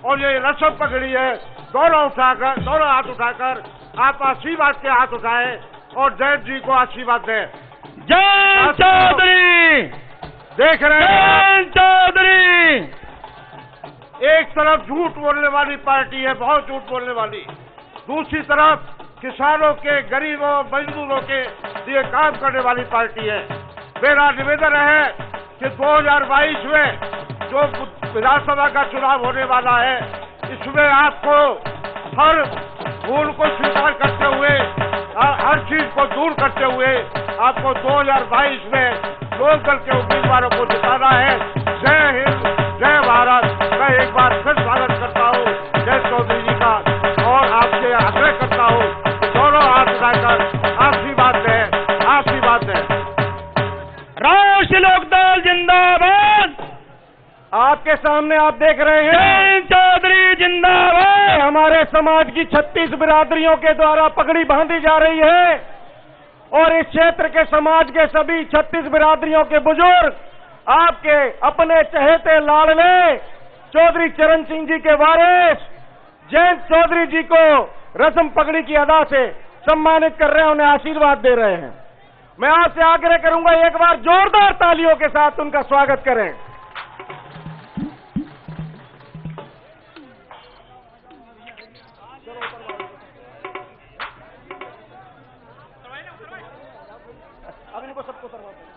और ये रस्म पकड़ी है, दोनों हाथ उठाकर आप आशीर्वाद के हाथ उठाए और जैन जी को आशीर्वाद दें। जैन चौधरी देख रहे हैं, चौधरी एक तरफ झूठ बोलने वाली पार्टी है, बहुत झूठ बोलने वाली, दूसरी तरफ किसानों के, गरीबों, मजदूरों के लिए काम करने वाली पार्टी है। मेरा निवेदन है कि 2022 में जो विधानसभा का चुनाव होने वाला है, इसमें आपको हर भूल को स्वीकार करते हुए, हर चीज को दूर करते हुए आपको 2022 में लोक दल के उम्मीदवारों को जिताना है। जय हिंद, जय भारत। मैं एक बार फिर स्वागत करता हूँ जय चौधरी जी का और आपसे आग्रह करता हूँ कि दोनों हाथ उठाकर आशीर्वाद दें, आशीर्वाद दें। राष्ट्रीय लोकदल जिंदाबाद। आपके सामने आप देख रहे हैं जैन चौधरी जिंदाबाद। हमारे समाज की 36 बिरादरियों के द्वारा पगड़ी बांधी जा रही है और इस क्षेत्र के समाज के सभी 36 बिरादरियों के बुजुर्ग आपके अपने चहेते लाडले चौधरी चरण सिंह जी के वारिस जैन चौधरी जी को रस्म पगड़ी की अदा से सम्मानित कर रहे हैं, उन्हें आशीर्वाद दे रहे हैं। मैं आपसे आग्रह करूंगा एक बार जोरदार तालियों के साथ उनका स्वागत करें। अग्नि को सबको करवाते हैं।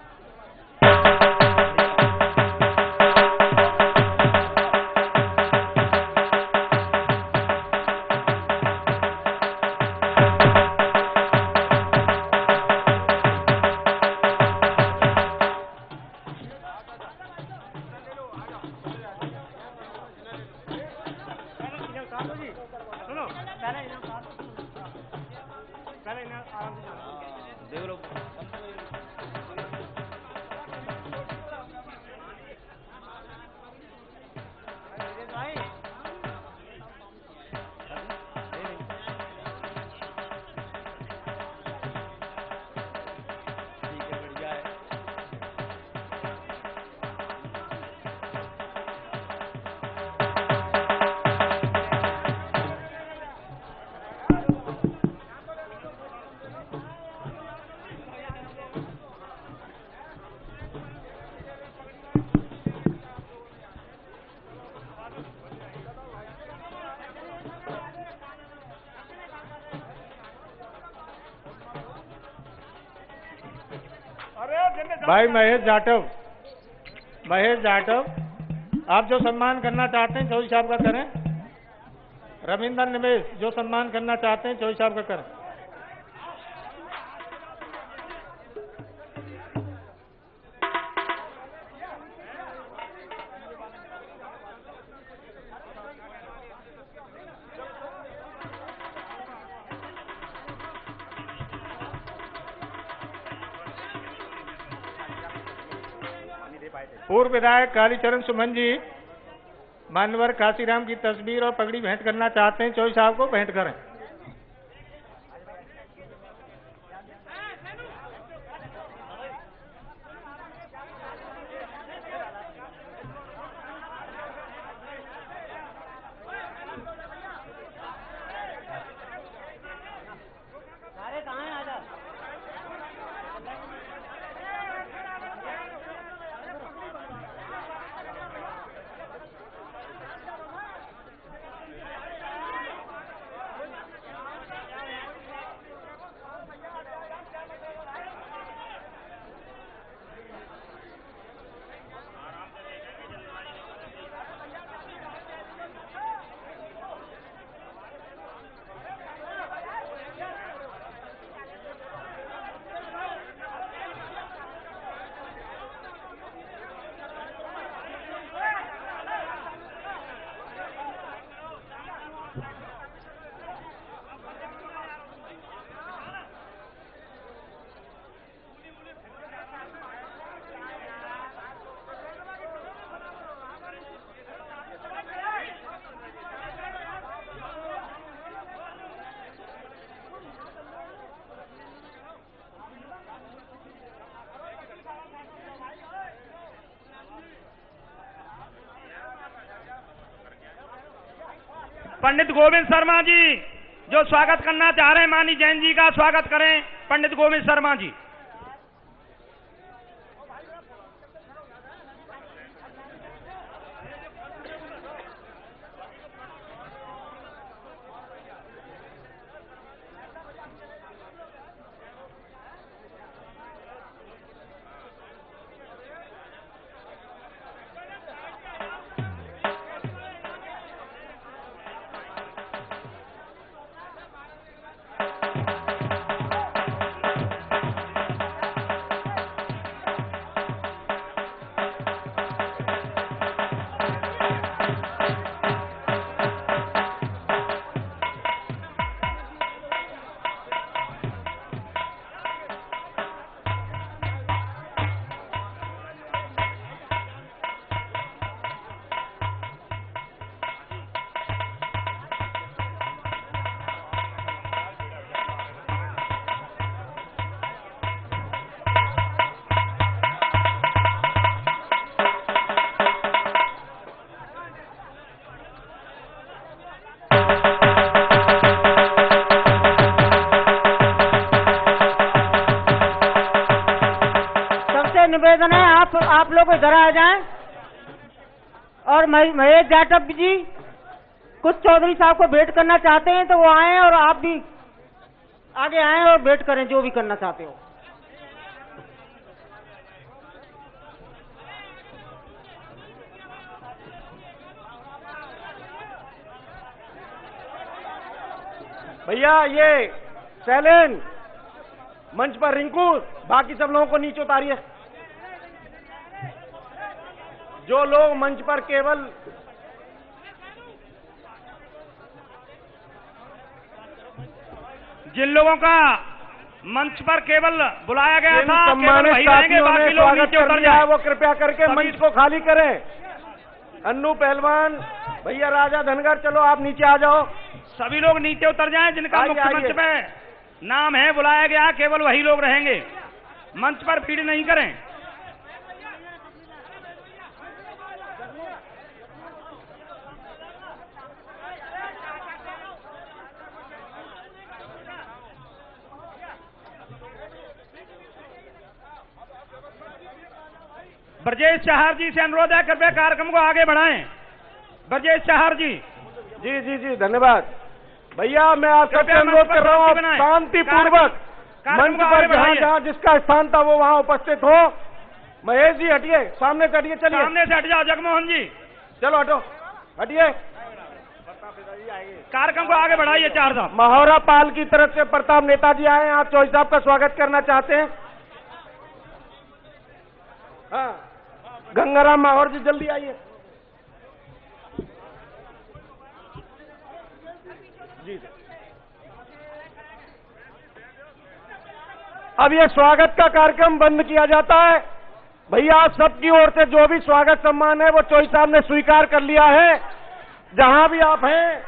भाई महेश जाटव, आप जो सम्मान करना चाहते हैं चौधरी साहब का करें। रविंदर निवेश जो सम्मान करना चाहते हैं चौधरी साहब का करें। पूर्व विधायक कालीचरण सुमन जी मान्यवर काशीराम की तस्वीर और पगड़ी भेंट करना चाहते हैं, चौधरी साहब को भेंट करें। पंडित गोविंद शर्मा जी जो स्वागत करना चाह रहे हैं मानी जैन जी का स्वागत करें पंडित गोविंद शर्मा जी। निवेदन है आप लोग इधर आ जाएं और महेश जाटव जी कुछ चौधरी साहब को भेंट करना चाहते हैं तो वो आए और आप भी आगे आए और भेंट करें जो भी करना चाहते हो। भैया ये शैलेन मंच पर रिंकू बाकी सब लोगों को नीचे उतारिए। जो लोग मंच पर केवल जिन लोगों का मंच पर केवल बुलाया गया था सम्मानित साथियों ने स्वागत कर लिया है वो कृपया करके मंच को खाली करें। अन्नू पहलवान भैया राजा धनगर चलो आप नीचे आ जाओ। सभी लोग नीचे उतर जाएं जिनका मुख्य मंच पे नाम है बुलाया गया केवल वही लोग रहेंगे। मंच पर भीड़ नहीं करें। ब्रजेश चाहर जी से अनुरोध है कृपया कार्यक्रम को आगे बढ़ाएं। ब्रजेश चाहर जी। जी जी जी धन्यवाद भैया। मैं आप सबसे अनुरोध कर रहा हूँ शांतिपूर्वक मंच पर जहाँ जिसका स्थान था वो वहाँ उपस्थित हो। महेश जी हटिए, सामने से हटिए, चलिए सामने से हट जाओ। जगमोहन जी चलो हटो, हटिए। कार्यक्रम को आगे बढ़ाइए। चार साहब महोरा पाल की तरफ से प्रताप नेताजी आए हैं, आप चौधरी साहब का स्वागत करना चाहते हैं। हाँ गंगाराम माहौर जी जल्दी आइए। जी अब ये स्वागत का कार्यक्रम बंद किया जाता है। भैया आप सबकी ओर से जो भी स्वागत सम्मान है वो चौधरी साहब ने स्वीकार कर लिया है। जहां भी आप हैं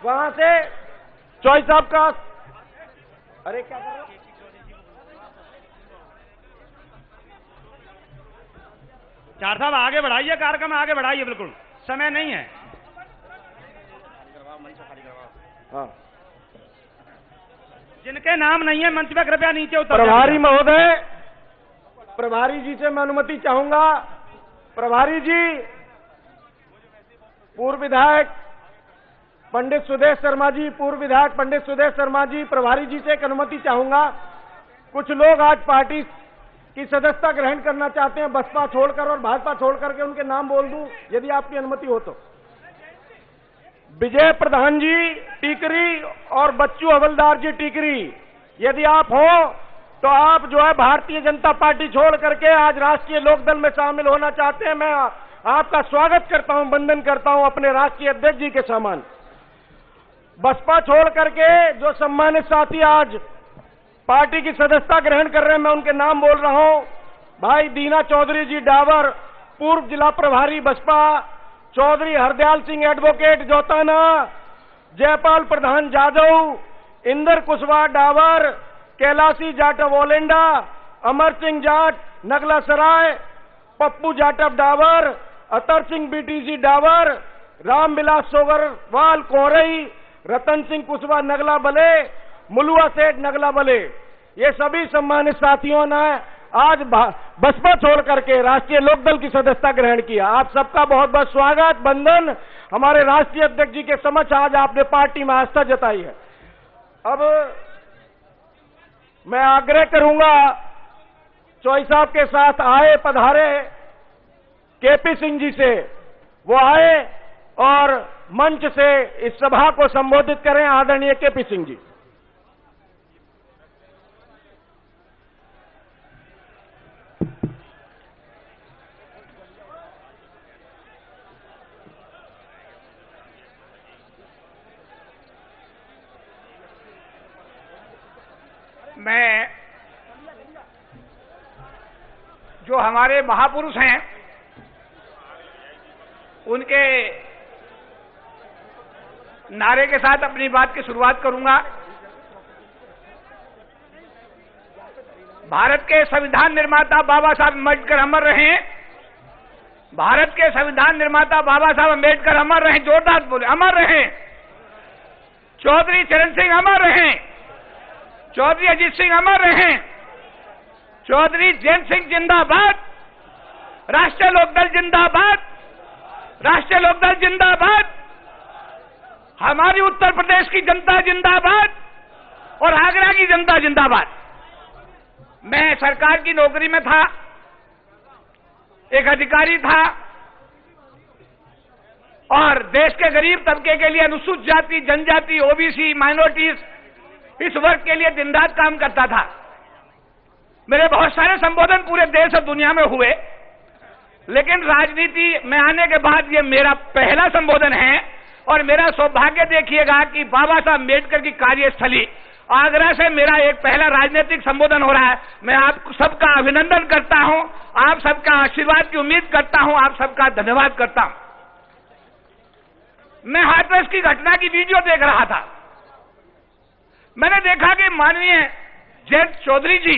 वहां से चौधरी साहब का अरे क्या कर रहे हो? चार साहब आगे बढ़ाइए, कार्यक्रम आगे बढ़ाइए, बिल्कुल समय नहीं है। हाँ जिनके नाम नहीं है मंच पे कृपया नीचे उतर। प्रभारी महोदय, प्रभारी जी से मैं अनुमति चाहूंगा। प्रभारी जी, पूर्व विधायक पंडित सुदेश शर्मा जी, पूर्व विधायक पंडित सुदेश शर्मा जी, प्रभारी जी से एक अनुमति चाहूंगा। कुछ लोग आज पार्टी की सदस्यता ग्रहण करना चाहते हैं बसपा छोड़कर और भाजपा छोड़कर के, उनके नाम बोल दूं यदि आपकी अनुमति हो तो। विजय प्रधान जी टीकरी और बच्चू हवलदार जी टीकरी, यदि आप हो तो आप जो है भारतीय जनता पार्टी छोड़ करके आज राष्ट्रीय लोकदल में शामिल होना चाहते हैं। मैं आपका स्वागत करता हूं, वंदन करता हूं अपने राष्ट्रीय अध्यक्ष जी के समान। बसपा छोड़ करके जो सम्मानित साथी आज पार्टी की सदस्यता ग्रहण कर रहे हैं मैं उनके नाम बोल रहा हूं। भाई दीना चौधरी जी डावर, पूर्व जिला प्रभारी बसपा, चौधरी हरदयाल सिंह एडवोकेट जोताना, जयपाल प्रधान जादव, इंदर कुशवाहा डावर, कैलाशी जाटव ओलेंडा, अमर सिंह जाट नगला सराय, पप्पू जाटव डावर, अतर सिंह बीटीसी डावर, रामविलास सोगरवाल कोरई, रतन सिंह कुशवाहा नगला बले, मुलुआ सेठ नगला बले, ये सभी सम्मानित साथियों ने आज बसपा छोड़ करके राष्ट्रीय लोकदल की सदस्यता ग्रहण किया। आप सबका बहुत बहुत स्वागत, वंदन। हमारे राष्ट्रीय अध्यक्ष जी के समक्ष आज आपने पार्टी में आस्था जताई है। अब मैं आग्रह करूंगा चौई साहब के साथ आए पधारे केपी सिंह जी से, वो आए और मंच से इस सभा को संबोधित करें। आदरणीय केपी सिंह जी। मैं जो हमारे महापुरुष हैं उनके नारे के साथ अपनी बात की शुरुआत करूंगा। भारत के संविधान निर्माता बाबा साहब अम्बेडकर अमर रहें। भारत के संविधान निर्माता बाबा साहब अम्बेडकर अमर रहें। जोरदार बोले, अमर रहें। चौधरी चरण सिंह अमर रहें। चौधरी अजीत सिंह अमर रहें। चौधरी जयंत सिंह जिंदाबाद। राष्ट्रीय लोकदल जिंदाबाद। राष्ट्रीय लोकदल जिंदाबाद। हमारी उत्तर प्रदेश की जनता जिंदाबाद और आगरा की जनता जिंदाबाद। मैं सरकार की नौकरी में था, एक अधिकारी था और देश के गरीब तबके के लिए, अनुसूचित जाति, जनजाति, ओबीसी, माइनॉरिटीज, इस वर्ग के लिए दिन रात काम करता था। मेरे बहुत सारे संबोधन पूरे देश और दुनिया में हुए, लेकिन राजनीति में आने के बाद ये मेरा पहला संबोधन है और मेरा सौभाग्य देखिएगा कि बाबा साहब अम्बेडकर की कार्यस्थली आगरा से मेरा एक पहला राजनीतिक संबोधन हो रहा है। मैं आप सबका अभिनंदन करता हूं, आप सबका आशीर्वाद की उम्मीद करता हूं, आप सबका धन्यवाद करता हूं। मैं हाथरस की घटना की वीडियो देख रहा था। मैंने देखा कि माननीय जयंत चौधरी जी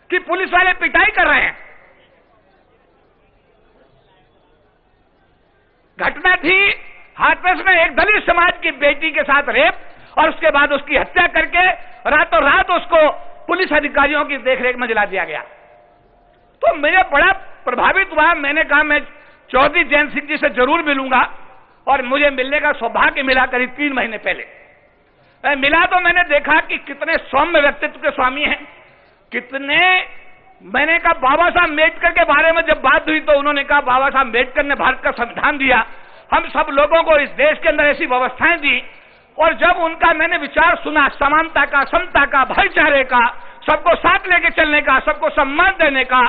की पुलिस वाले पिटाई कर रहे हैं। घटना थी हाथरस में एक दलित समाज की बेटी के साथ रेप और उसके बाद उसकी हत्या करके रातों रात उसको पुलिस अधिकारियों की देखरेख में जला दिया गया। तो मुझे बड़ा प्रभावित हुआ। मैंने कहा मैं चौधरी जयंत सिंह जी से जरूर मिलूंगा और मुझे मिलने का सौभाग्य मिला। करीब 3 महीने पहले मिला तो मैंने देखा कि कितने सौम्य व्यक्तित्व के स्वामी हैं, कितने। मैंने कहा बाबा साहब अम्बेडकर के बारे में जब बात हुई तो उन्होंने कहा बाबा साहब अम्बेडकर ने भारत का संविधान दिया, हम सब लोगों को इस देश के अंदर ऐसी व्यवस्थाएं दी। और जब उनका मैंने विचार सुना, समानता का, समता का, भाईचारे का, सबको साथ लेके चलने का, सबको सम्मान देने का,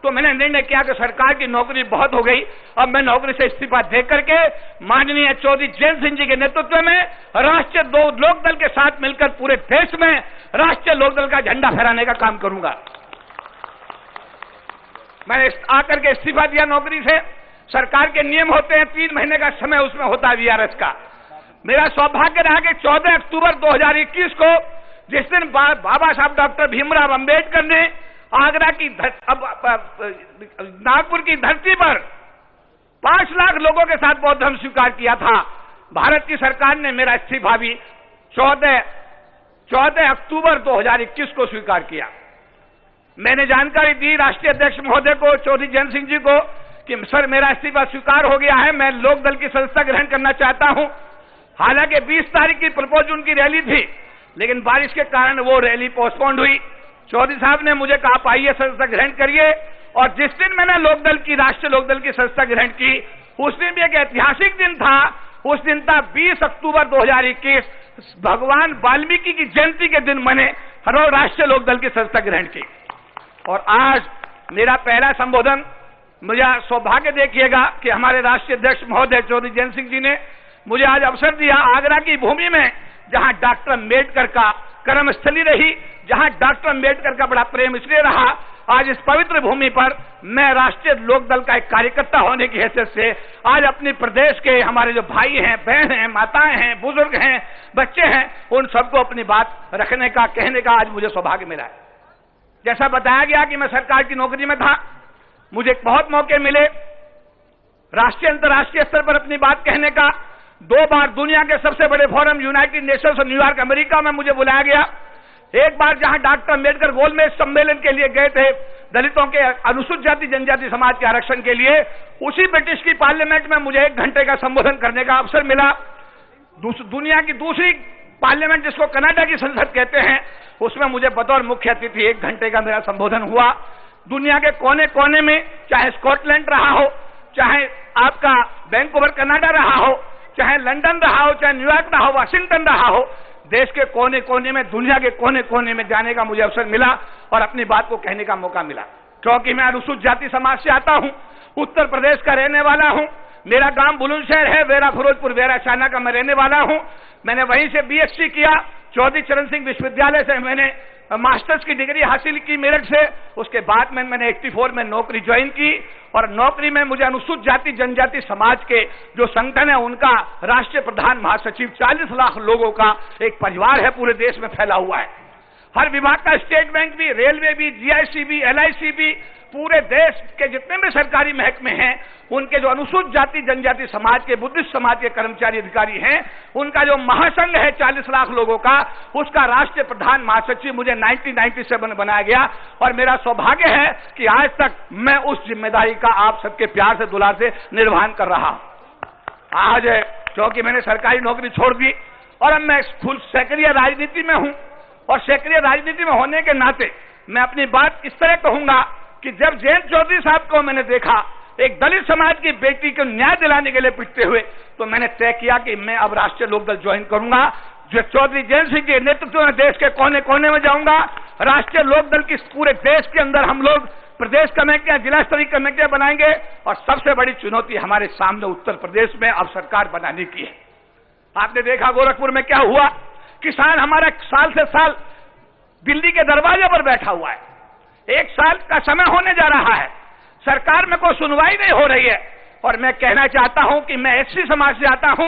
तो मैंने निर्णय किया कि सरकार की नौकरी बहुत हो गई। अब मैं नौकरी से इस्तीफा दे करके माननीय चौधरी जयंत सिंह जी के नेतृत्व में राष्ट्रीय लोकदल के साथ मिलकर पूरे देश में राष्ट्रीय लोकदल का झंडा फहराने का काम करूंगा। मैंने आकर के इस्तीफा दिया नौकरी से। सरकार के नियम होते हैं, 3 महीने का समय उसमें होता है वीआरएस का। मेरा सौभाग्य रहा कि 14 अक्टूबर 2021 को, जिस दिन बाबा साहब डॉक्टर भीमराव अंबेडकर ने आगरा की नागपुर की धरती पर 5 लाख लोगों के साथ बौद्ध धर्म स्वीकार किया था, भारत की सरकार ने मेरा इस्तीफा भी 14 अक्टूबर 2021 को स्वीकार किया। मैंने जानकारी दी राष्ट्रीय अध्यक्ष महोदय को, चौधरी जयंत सिंह जी को, कि सर मेरा इस्तीफा स्वीकार हो गया है, मैं लोकदल की सदस्यता ग्रहण करना चाहता हूं। हालांकि 20 तारीख की प्रपोज उनकी रैली थी, लेकिन बारिश के कारण वो रैली पोस्टपोन्ड हुई। चौधरी साहब ने मुझे कहा आप आइए सदस्यता ग्रहण करिए, और जिस दिन मैंने लोकदल की, राष्ट्रीय लोकदल की सदस्यता ग्रहण की, उस दिन भी एक ऐतिहासिक दिन था। उस दिन था 20 अक्टूबर 2021, भगवान वाल्मीकि की जयंती के दिन मैंने राष्ट्रीय लोकदल की सदस्यता ग्रहण की। और आज मेरा पहला संबोधन, मुझे सौभाग्य देखिएगा कि हमारे राष्ट्रीय अध्यक्ष महोदय चौधरी जयंत सिंह जी ने मुझे आज अवसर दिया, आगरा की भूमि में जहां डॉक्टर अम्बेडकर का कर्मस्थली रही, जहां डॉक्टर अम्बेडकर का बड़ा प्रेम इसलिए रहा, आज इस पवित्र भूमि पर मैं राष्ट्रीय लोकदल का एक कार्यकर्ता होने की हैसियत से आज अपने प्रदेश के हमारे जो भाई हैं, बहन हैं, माताएं हैं, बुजुर्ग हैं, बच्चे हैं, उन सबको अपनी बात रखने का, कहने का आज मुझे सौभाग्य मिला है। जैसा बताया गया कि मैं सरकार की नौकरी में था, मुझे बहुत मौके मिले। राष्ट्रीय अंतर्राष्ट्रीय स्तर पर अपनी बात कहने का। 2 बार दुनिया के सबसे बड़े फोरम यूनाइटेड नेशंस और न्यूयॉर्क अमेरिका में मुझे बुलाया गया। एक बार जहां डॉक्टर अम्बेडकर गोलमेज सम्मेलन के लिए गए थे दलितों के, अनुसूचित जाति जनजाति समाज के आरक्षण के लिए, उसी ब्रिटिश की पार्लियामेंट में मुझे 1 घंटे का संबोधन करने का अवसर मिला। दुनिया की दूसरी पार्लियामेंट जिसको कनाडा की संसद कहते हैं, उसमें मुझे बतौर मुख्य अतिथि 1 घंटे का मेरा संबोधन हुआ। दुनिया के कोने कोने में, चाहे स्कॉटलैंड रहा हो, चाहे आपका वैंकूवर कनाडा रहा हो, चाहे लंदन रहा हो, चाहे न्यूयॉर्क रहा हो, वाशिंगटन रहा हो, देश के कोने कोने में, दुनिया के कोने कोने में जाने का मुझे अवसर मिला और अपनी बात को कहने का मौका मिला। क्योंकि मैं अनुसूचित जाति समाज से आता हूं, उत्तर प्रदेश का रहने वाला हूं, मेरा गांव बुलंदशहर है, वेरा फिरोजपुर वेरा चाना का मैं रहने वाला हूं। मैंने वहीं से बीएससी किया, चौधरी चरण सिंह विश्वविद्यालय से मैंने मास्टर्स की डिग्री हासिल की मेरठ से। उसके बाद में मैंने 84 में नौकरी ज्वाइन की और नौकरी में मुझे अनुसूचित जाति जनजाति समाज के जो संगठन है उनका राष्ट्रीय प्रधान महासचिव, 40 लाख लोगों का एक परिवार है, पूरे देश में फैला हुआ है। हर विभाग का, स्टेट बैंक भी, रेलवे भी, जीआईसी भी, एलआईसी भी, पूरे देश के जितने भी सरकारी महकमे हैं, उनके जो अनुसूचित जाति जनजाति समाज के, बुद्धिस्ट समाज के कर्मचारी अधिकारी हैं, उनका जो महासंघ है 40 लाख लोगों का, उसका राष्ट्रीय प्रधान महासचिव मुझे 1997 में बनाया गया। और मेरा सौभाग्य है कि आज तक मैं उस जिम्मेदारी का आप सबके प्यार से, दुलार से निर्वहन कर रहा हूं। आज क्योंकि मैंने सरकारी नौकरी छोड़ दी और अब मैं फुल सक्रिय राजनीति में हूं, और सक्रिय राजनीति में होने के नाते मैं अपनी बात इस तरह कहूंगा कि जब जयंत चौधरी साहब को मैंने देखा एक दलित समाज की बेटी को न्याय दिलाने के लिए पिटते हुए, तो मैंने तय किया कि मैं अब राष्ट्रीय लोकदल ज्वाइन करूंगा। जो चौधरी जयंत सिंह के नेतृत्व में देश के कोने कोने में जाऊंगा। राष्ट्रीय लोकदल की पूरे देश के अंदर हम लोग प्रदेश कमेटियां, जिला स्तरीय कमेटियां बनाएंगे और सबसे बड़ी चुनौती हमारे सामने उत्तर प्रदेश में अब सरकार बनाने की है। आपने देखा गोरखपुर में क्या हुआ, किसान हमारा साल से साल दिल्ली के दरवाजे पर बैठा हुआ है। 1 साल का समय होने जा रहा है, सरकार में कोई सुनवाई नहीं हो रही है। और मैं कहना चाहता हूं कि मैं एससी समाज से आता हूं,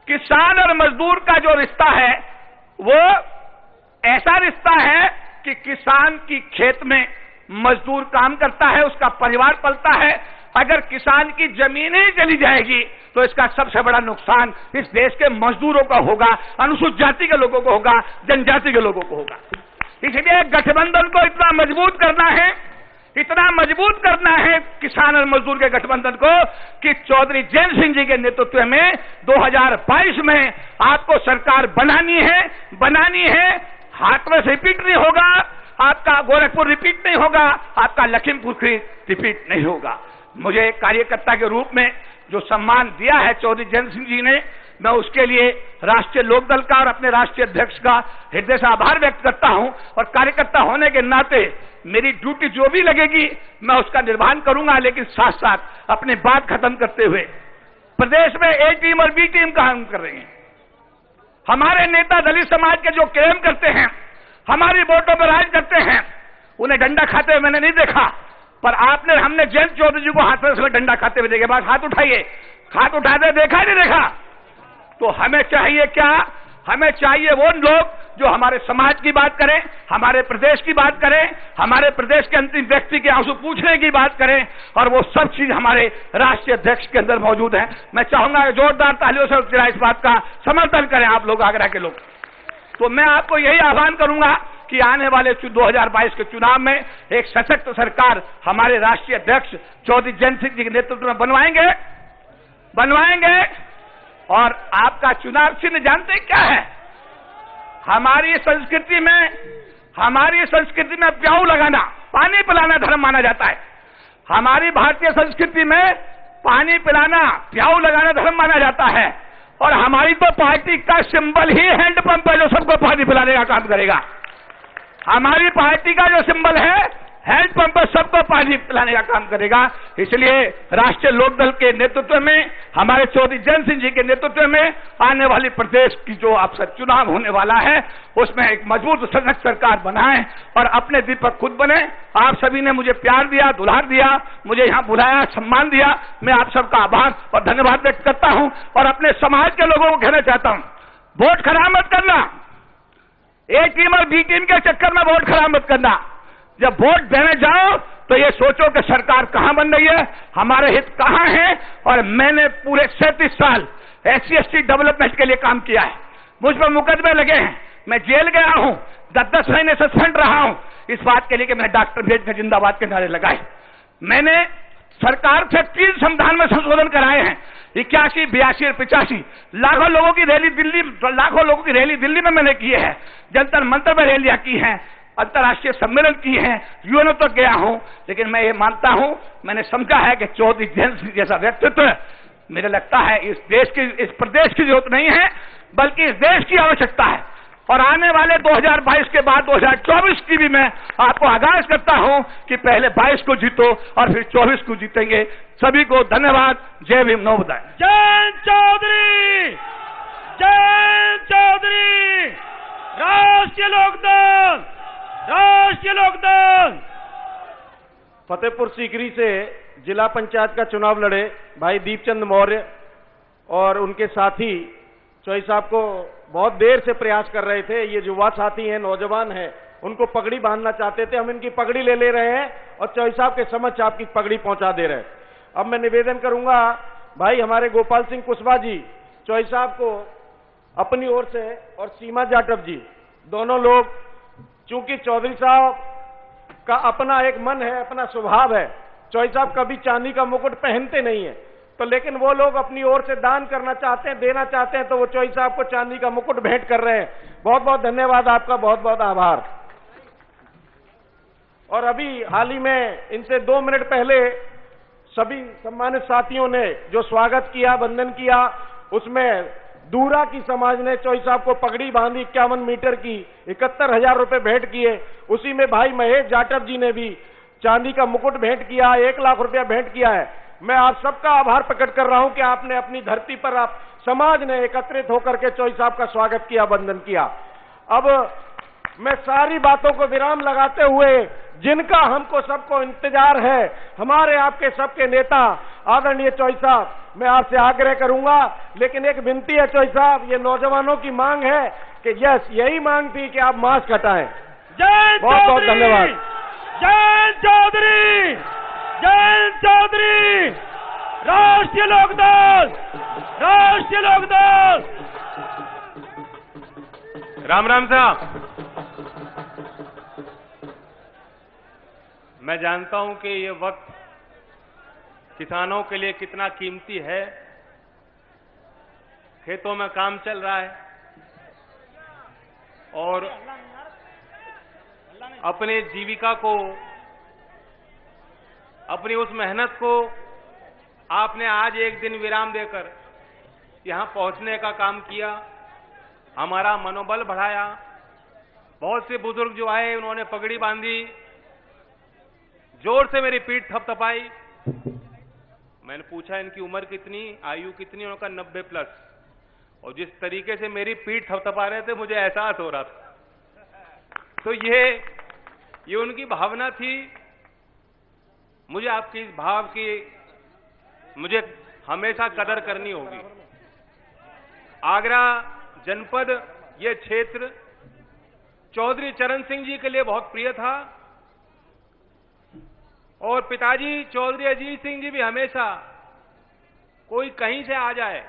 किसान और मजदूर का जो रिश्ता है वो ऐसा रिश्ता है कि किसान की खेत में मजदूर काम करता है, उसका परिवार पलता है। अगर किसान की जमीन ही चली जाएगी तो इसका सबसे बड़ा नुकसान इस देश के मजदूरों का होगा, अनुसूचित जाति के लोगों को होगा, जनजाति के लोगों को होगा। इसलिए गठबंधन को इतना मजबूत करना है, इतना मजबूत करना है किसान और मजदूर के गठबंधन को कि चौधरी जयंत सिंह जी के नेतृत्व में 2022 में आपको सरकार बनानी है। हाथरस रिपीट नहीं होगा, आपका गोरखपुर रिपीट नहीं होगा, आपका लखीमपुर खीरी रिपीट नहीं होगा। मुझे एक कार्यकर्ता के रूप में जो सम्मान दिया है चौधरी जयंत सिंह जी ने, मैं उसके लिए राष्ट्रीय लोकदल का और अपने राष्ट्रीय अध्यक्ष का हृदय से आभार व्यक्त करता हूं। और कार्यकर्ता होने के नाते मेरी ड्यूटी जो भी लगेगी मैं उसका निर्वहन करूंगा, लेकिन साथ साथ अपनी बात खत्म करते हुए प्रदेश में ए टीम और बी टीम काम कर रही है। हमारे नेता दलित समाज के जो क्लेम करते हैं, हमारी वोटों पर राज करते हैं, उन्हें डंडा खाते हुए मैंने नहीं देखा, पर हमने जयंत चौधरी जी को हाथरस में डंडा खाते हुए देखे। बाद हाथ उठाइए, हाथ उठाते देखा नहीं देखा? तो हमें चाहिए क्या? हमें चाहिए वो लोग जो हमारे समाज की बात करें, हमारे प्रदेश की बात करें, हमारे प्रदेश के अंतिम व्यक्ति के आंसू पूछने की बात करें, और वो सब चीज हमारे राष्ट्रीय अध्यक्ष के अंदर मौजूद है। मैं चाहूंगा कि जोरदार तालियों से इस बात का समर्थन करें आप लोग, आगरा के लोग। तो मैं आपको यही आह्वान करूंगा कि आने वाले 2022 के चुनाव में एक सशक्त सरकार हमारे राष्ट्रीय अध्यक्ष चौधरी जयंत सिंह जी के नेतृत्व में बनवाएंगे। और आपका चुनाव चिन्ह जानते क्या है? हमारी संस्कृति में प्याऊ लगाना, पानी पिलाना धर्म माना जाता है। हमारी भारतीय संस्कृति में पानी पिलाना, प्याऊ लगाना धर्म माना जाता है। और हमारी तो पार्टी का सिंबल ही हैंडपंप है जो सबको पानी पिलाने का काम करेगा। हमारी पार्टी का जो सिंबल है हैंडपंप पर सबको पानी पिलाने का काम करेगा। इसलिए राष्ट्रीय लोकदल के नेतृत्व में, हमारे चौधरी जयंत सिंह जी के नेतृत्व में आने वाली प्रदेश की जो आपसे चुनाव होने वाला है उसमें एक मजबूत सशक्त सरकार बनाएं और अपने दीपक खुद बने। आप सभी ने मुझे प्यार दिया, दुलार दिया, मुझे यहाँ बुलाया, सम्मान दिया, मैं आप सबका आभार और धन्यवाद व्यक्त करता हूँ। और अपने समाज के लोगों को कहना चाहता हूँ, वोट खराब मत करना, ए टीम और बी टीम के चक्कर में वोट खराब मत करना। जब वोट देने जाओ तो ये सोचो कि सरकार कहां बन रही है, हमारे हित कहां हैं। और मैंने पूरे 37 साल SC/ST डेवलपमेंट के लिए काम किया है, मुझ पर मुकदमे लगे हैं, मैं जेल गया हूं, 10-10 महीने सस्पेंड रहा हूं इस बात के लिए कि मैंने डॉक्टर अम्बेडकर जिंदाबाद के नारे लगाए। मैंने सरकार से 3 संविधान में संशोधन कराए हैं, 81, 82 और 85। लाखों लोगों की रैली दिल्ली में मैंने की है, जंतर मंतर में रैलियां की हैं, अंतर्राष्ट्रीय सम्मेलन की हैं, यूएनओ तक गया हूं। लेकिन मैं ये मानता हूं, मैंने समझा है कि चौधरी जैन सिंह जैसा व्यक्तित्व मुझे लगता है इस प्रदेश की जरूरत नहीं है, बल्कि इस देश की आवश्यकता है। और आने वाले 2022 के बाद 2024 की भी मैं आपको आगाज करता हूं कि पहले 22 को जीतो और फिर 24 को जीतेंगे। सभी को धन्यवाद। जय भीम, नमोबुद्धाय। जय चौधरी, जय चौधरी, राष्ट्रीय लोकदल, राष्ट्रीय लोकदल। फतेहपुर सीकरी से जिला पंचायत का चुनाव लड़े भाई दीपचंद मौर्य और उनके साथी चौधरी साहब को बहुत देर से प्रयास कर रहे थे। ये युवा साथी हैं, नौजवान हैं, उनको पगड़ी बांधना चाहते थे। हम इनकी पगड़ी ले रहे हैं और चौधरी साहब के समक्ष आपकी पगड़ी पहुंचा दे रहे हैं। अब मैं निवेदन करूंगा भाई हमारे गोपाल सिंह कुशवाहा जी चौधरी साहब को अपनी ओर से, और सीमा जाटव जी, दोनों लोग, चूंकि चौधरी साहब का अपना एक मन है, अपना स्वभाव है, चौधरी साहब कभी चांदी का मुकुट पहनते नहीं है, तो लेकिन वो लोग अपनी ओर से दान करना चाहते हैं, देना चाहते हैं, तो वो चौधरी साहब को चांदी का मुकुट भेंट कर रहे हैं। बहुत बहुत धन्यवाद आपका, बहुत बहुत आभार। और अभी हाल ही में इनसे 2 मिनट पहले सभी सम्मानित साथियों ने जो स्वागत किया, वंदन किया, उसमें दूरा की समाज ने चौधरी साहब को पगड़ी बांधी 51 मीटर की, 71,000 रुपए भेंट किए। उसी में भाई महेश जाटव जी ने भी चांदी का मुकुट भेंट किया, 1 लाख रुपया भेंट किया है। मैं आप सबका आभार प्रकट कर रहा हूं कि आपने अपनी धरती पर, आप समाज ने एकत्रित होकर के चौधरी साहब का स्वागत किया, वंदन किया। अब मैं सारी बातों को विराम लगाते हुए, जिनका हमको सबको इंतजार है, हमारे आपके सबके नेता आदरणीय चौधरी साहब, मैं आपसे आग्रह करूंगा, लेकिन एक विनती है चौधरी साहब, ये नौजवानों की मांग है कि यही मांग थी कि आप मास्क हटाएं। जय बहुत बहुत धन्यवाद। जय चौधरी, जय चौधरी, राष्ट्रीय लोकदल, राष्ट्रीय लोकदल। राम राम साहब, मैं जानता हूं कि ये वक्त किसानों के लिए कितना कीमती है। खेतों में काम चल रहा है और अपने जीविका को, अपनी उस मेहनत को आपने आज एक दिन विराम देकर यहां पहुंचने का काम किया, हमारा मनोबल बढ़ाया। बहुत से बुजुर्ग जो आए उन्होंने पगड़ी बांधी, जोर से मेरी पीठ थपथपाई। मैंने पूछा इनकी उम्र कितनी, आयु कितनी, उनका 90 प्लस। और जिस तरीके से मेरी पीठ थपथपा रहे थे मुझे एहसास हो रहा था। तो ये उनकी भावना थी। मुझे आपकी इस भाव की मुझे हमेशा कदर करनी होगी। आगरा जनपद, ये क्षेत्र चौधरी चरण सिंह जी के लिए बहुत प्रिय था और पिताजी चौधरी अजीत सिंह जी भी हमेशा, कोई कहीं से आ जाए,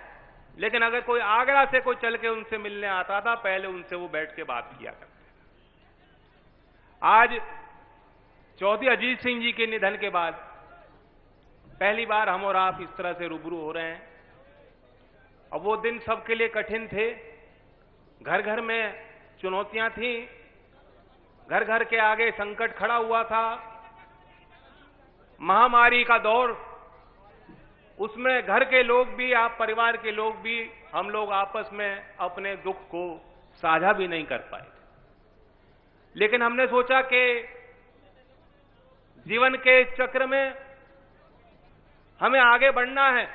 लेकिन अगर कोई आगरा से कोई चल के उनसे मिलने आता था, पहले उनसे वो बैठ के बात किया करते। आज चौधरी अजीत सिंह जी के निधन के बाद पहली बार हम और आप इस तरह से रूबरू हो रहे हैं। अब वो दिन सबके लिए कठिन थे। घर घर में चुनौतियां थी, घर घर के आगे संकट खड़ा हुआ था। महामारी का दौर, उसमें घर के लोग भी, आप परिवार के लोग भी, हम लोग आपस में अपने दुख को साझा भी नहीं कर पाए। लेकिन हमने सोचा कि जीवन के इस चक्र में हमें आगे बढ़ना है।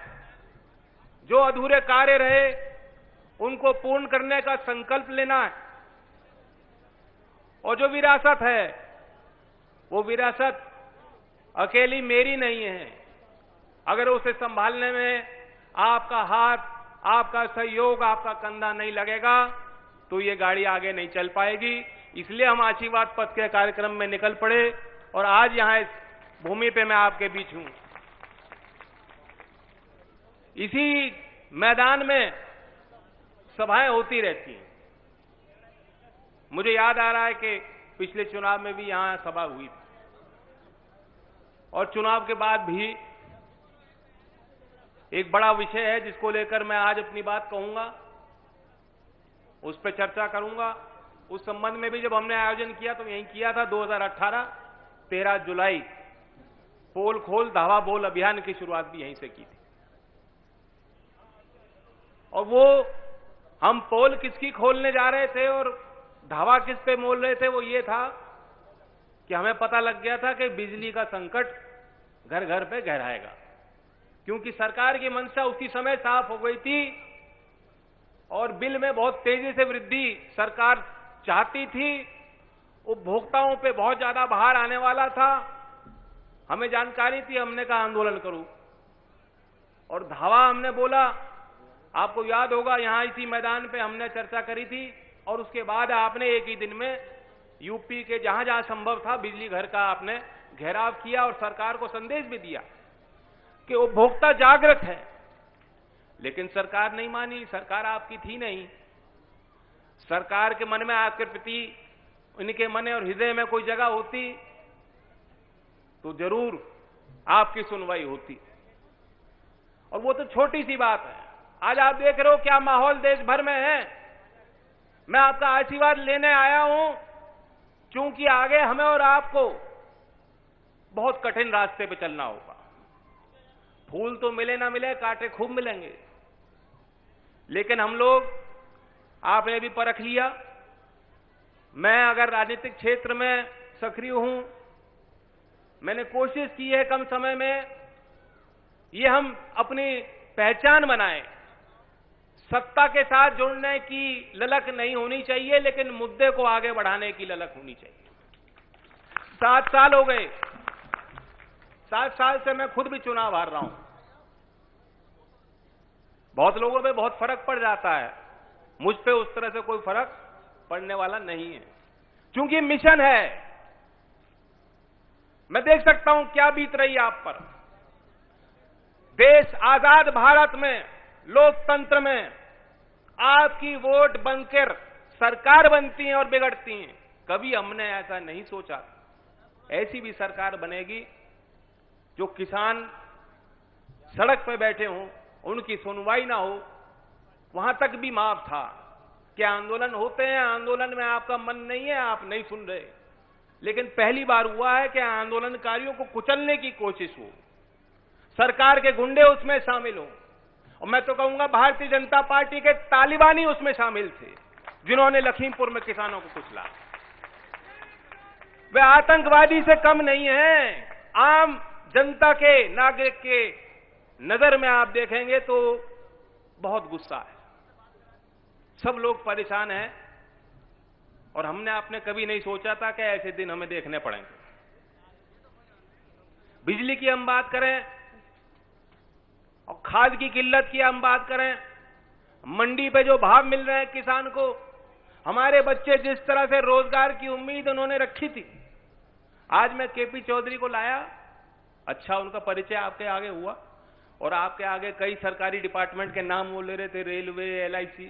जो अधूरे कार्य रहे उनको पूर्ण करने का संकल्प लेना है। और जो विरासत है, वो विरासत अकेली मेरी नहीं है। अगर उसे संभालने में आपका हाथ, आपका सहयोग, आपका कंधा नहीं लगेगा तो ये गाड़ी आगे नहीं चल पाएगी। इसलिए हम आशीर्वाद पथ के कार्यक्रम में निकल पड़े और आज यहां भूमि पे मैं आपके बीच हूं। इसी मैदान में सभाएं होती रहती हैं। मुझे याद आ रहा है कि पिछले चुनाव में भी यहां सभा हुई थी और चुनाव के बाद भी एक बड़ा विषय है जिसको लेकर मैं आज अपनी बात कहूंगा, उस पर चर्चा करूंगा। उस संबंध में भी जब हमने आयोजन किया तो यहीं किया था 2018 13 जुलाई, पोल खोल धावा बोल अभियान की शुरुआत भी यहीं से की थी। और वो हम पोल किसकी खोलने जा रहे थे और धावा किस पे मोल रहे थे, वो ये था कि हमें पता लग गया था कि बिजली का संकट घर घर पे गहराएगा, क्योंकि सरकार की मंशा उसी समय साफ हो गई थी और बिल में बहुत तेजी से वृद्धि सरकार चाहती थी। उपभोक्ताओं पे बहुत ज्यादा भार आने वाला था। हमें जानकारी थी, हमने कहा आंदोलन करूं और धावा हमने बोला। आपको याद होगा यहां इसी मैदान पे हमने चर्चा करी थी और उसके बाद आपने एक ही दिन में यूपी के जहां जहां संभव था बिजली घर का आपने घेराव किया और सरकार को संदेश भी दिया कि उपभोक्ता जागृत है। लेकिन सरकार नहीं मानी। सरकार आपकी थी नहीं। सरकार के मन में आपके प्रति, इनके मन और हृदय में कोई जगह होती तो जरूर आपकी सुनवाई होती। और वो तो छोटी सी बात है। आज आप देख रहे हो क्या माहौल देश भर में है। मैं आपका आशीर्वाद लेने आया हूं, क्योंकि आगे हमें और आपको बहुत कठिन रास्ते पे चलना होगा। फूल तो मिले ना मिले, कांटे खूब मिलेंगे। लेकिन हम लोग, आपने भी परख लिया, मैं अगर राजनीतिक क्षेत्र में सक्रिय हूं, मैंने कोशिश की है कम समय में ये हम अपनी पहचान बनाएं। सत्ता के साथ जुड़ने की ललक नहीं होनी चाहिए, लेकिन मुद्दे को आगे बढ़ाने की ललक होनी चाहिए। 7 साल हो गए, 7 साल से मैं खुद भी चुनाव हार रहा हूं। बहुत लोगों पे बहुत फर्क पड़ जाता है, मुझ पे उस तरह से कोई फर्क पड़ने वाला नहीं है, क्योंकि मिशन है। मैं देख सकता हूं क्या बीत रही है आप पर। देश आजाद भारत में, लोकतंत्र में आपकी वोट बनकर सरकार बनती है और बिगड़ती हैं। कभी हमने ऐसा नहीं सोचा ऐसी भी सरकार बनेगी जो किसान सड़क पर बैठे हों, उनकी सुनवाई ना हो। वहां तक भी माफ था कि आंदोलन होते हैं, आंदोलन में आपका मन नहीं है, आप नहीं सुन रहे। लेकिन पहली बार हुआ है कि आंदोलनकारियों को कुचलने की कोशिश हो, सरकार के गुंडे उसमें शामिल हो। और मैं तो कहूंगा भारतीय जनता पार्टी के तालिबानी उसमें शामिल थे, जिन्होंने लखीमपुर में किसानों को कुचला। वे आतंकवादी से कम नहीं हैं। आम जनता के, नागरिक के नजर में आप देखेंगे तो बहुत गुस्सा है। सब लोग परेशान हैं और हमने आपने कभी नहीं सोचा था कि ऐसे दिन हमें देखने पड़ेंगे। बिजली की हम बात करें और खाद की किल्लत की हम बात करें, मंडी पे जो भाव मिल रहे हैं किसान को, हमारे बच्चे जिस तरह से रोजगार की उम्मीद उन्होंने रखी थी। आज मैं केपी चौधरी को लाया, अच्छा उनका परिचय आपके आगे हुआ और आपके आगे कई सरकारी डिपार्टमेंट के नाम वो ले रहे थे, रेलवे, LIC।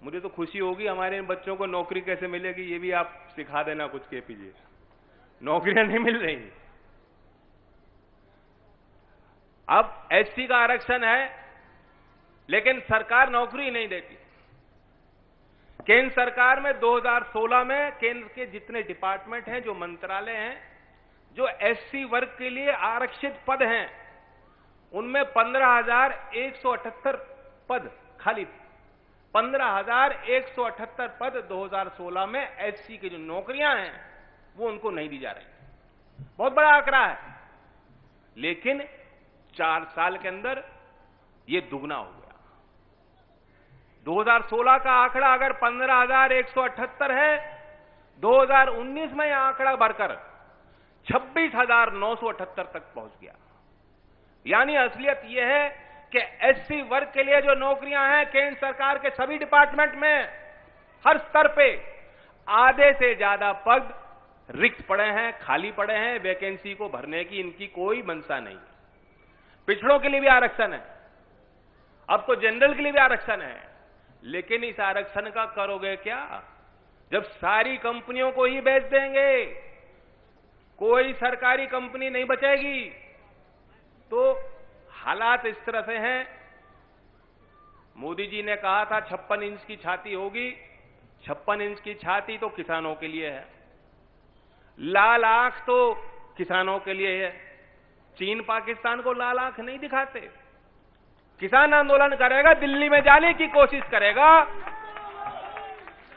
मुझे तो खुशी होगी हमारे इन बच्चों को नौकरी कैसे मिलेगी, ये भी आप सिखा देना कुछ केपी जी। नौकरियां नहीं मिल रही। अब SC का आरक्षण है, लेकिन सरकार नौकरी नहीं देती। केंद्र सरकार में 2016 में केंद्र के जितने डिपार्टमेंट हैं, जो मंत्रालय हैं, जो SC वर्ग के लिए आरक्षित पद हैं, उनमें 15,178 पद खाली थे। 15,178 पद 2016 में SC की जो नौकरियां हैं वो उनको नहीं दी जा रही। बहुत बड़ा आंकड़ा है, लेकिन 4 साल के अंदर ये दुगना हो गया। 2016 का आंकड़ा अगर 15,178 है, 2019 में यह आंकड़ा बढ़कर 26,978 तक पहुंच गया। यानी असलियत यह है कि SC वर्ग के लिए जो नौकरियां हैं केंद्र सरकार के सभी डिपार्टमेंट में, हर स्तर पे आधे से ज्यादा पद रिक्त पड़े हैं, खाली पड़े हैं, वैकेंसी को भरने की इनकी कोई मंशा नहीं। पिछड़ों के लिए भी आरक्षण है, अब तो जनरल के लिए भी आरक्षण है, लेकिन इस आरक्षण का करोगे क्या जब सारी कंपनियों को ही बेच देंगे, कोई सरकारी कंपनी नहीं बचेगी। तो हालात इस तरह से हैं। मोदी जी ने कहा था 56 इंच की छाती होगी, 56 इंच की छाती तो किसानों के लिए है, लाल आंख तो किसानों के लिए है। चीन पाकिस्तान को लाल आंख नहीं दिखाते। किसान आंदोलन करेगा, दिल्ली में जाने की कोशिश करेगा,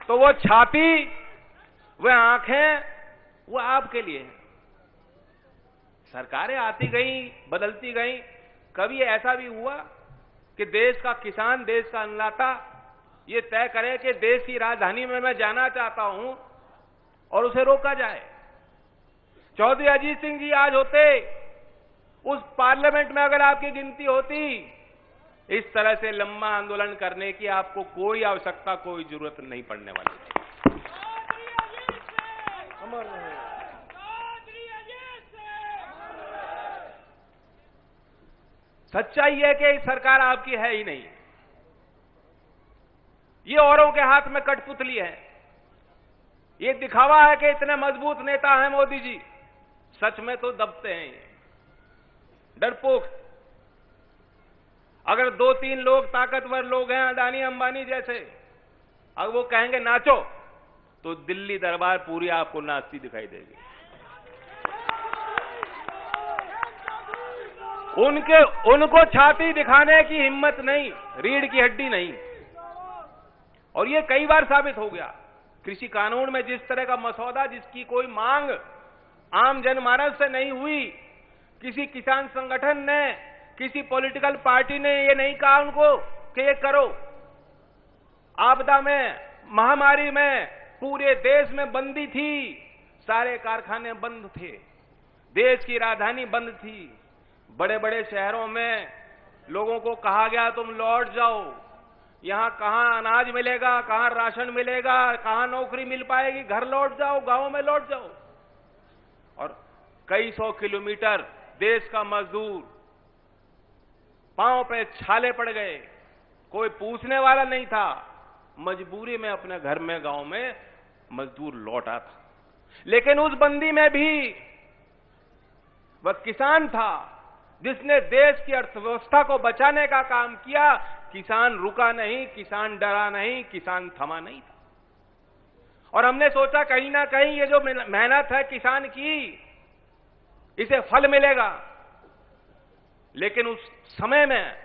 तो वो छाती, वह आंखें, वो आपके लिए है। सरकारें आती गई, बदलती गई, कभी ऐसा भी हुआ कि देश का किसान, देश का अन्नदाता ये तय करे कि देश की राजधानी में मैं जाना चाहता हूं और उसे रोका जाए। चौधरी अजीत सिंह जी आज होते, उस पार्लियामेंट में अगर आपकी गिनती होती, इस तरह से लंबा आंदोलन करने की आपको कोई आवश्यकता, कोई जरूरत नहीं पड़ने वाली थी। सच्चाई है कि सरकार आपकी है ही नहीं, ये औरों के हाथ में कठपुतली है। ये दिखावा है कि इतने मजबूत नेता हैं मोदी जी, सच में तो दबते हैं ये, डरपोक। अगर 2-3 लोग ताकतवर लोग हैं, अडानी अंबानी जैसे, अगर वो कहेंगे नाचो, तो दिल्ली दरबार पूरी आपको नाचती दिखाई देगी। उनको छाती दिखाने की हिम्मत नहीं, रीढ़ की हड्डी नहीं। और ये कई बार साबित हो गया। कृषि कानून में जिस तरह का मसौदा, जिसकी कोई मांग आम जनमानस से नहीं हुई, किसी किसान संगठन ने, किसी पॉलिटिकल पार्टी ने ये नहीं कहा उनको कि ये करो। आपदा में, महामारी में पूरे देश में बंदी थी, सारे कारखाने बंद थे, देश की राजधानी बंद थी, बड़े बड़े शहरों में लोगों को कहा गया तुम लौट जाओ, यहां कहां अनाज मिलेगा, कहां राशन मिलेगा, कहां नौकरी मिल पाएगी, घर लौट जाओ, गांवों में लौट जाओ। और कई 100 किलोमीटर देश का मजदूर पांव पे छाले पड़ गए, कोई पूछने वाला नहीं था, मजबूरी में अपने घर में, गांव में मजदूर लौटा था। लेकिन उस बंदी में भी वह किसान था जिसने देश की अर्थव्यवस्था को बचाने का काम किया। किसान रुका नहीं, किसान डरा नहीं, किसान थमा नहीं था। और हमने सोचा कहीं ना कहीं ये जो मेहनत है किसान की, इसे फल मिलेगा। लेकिन उस समय में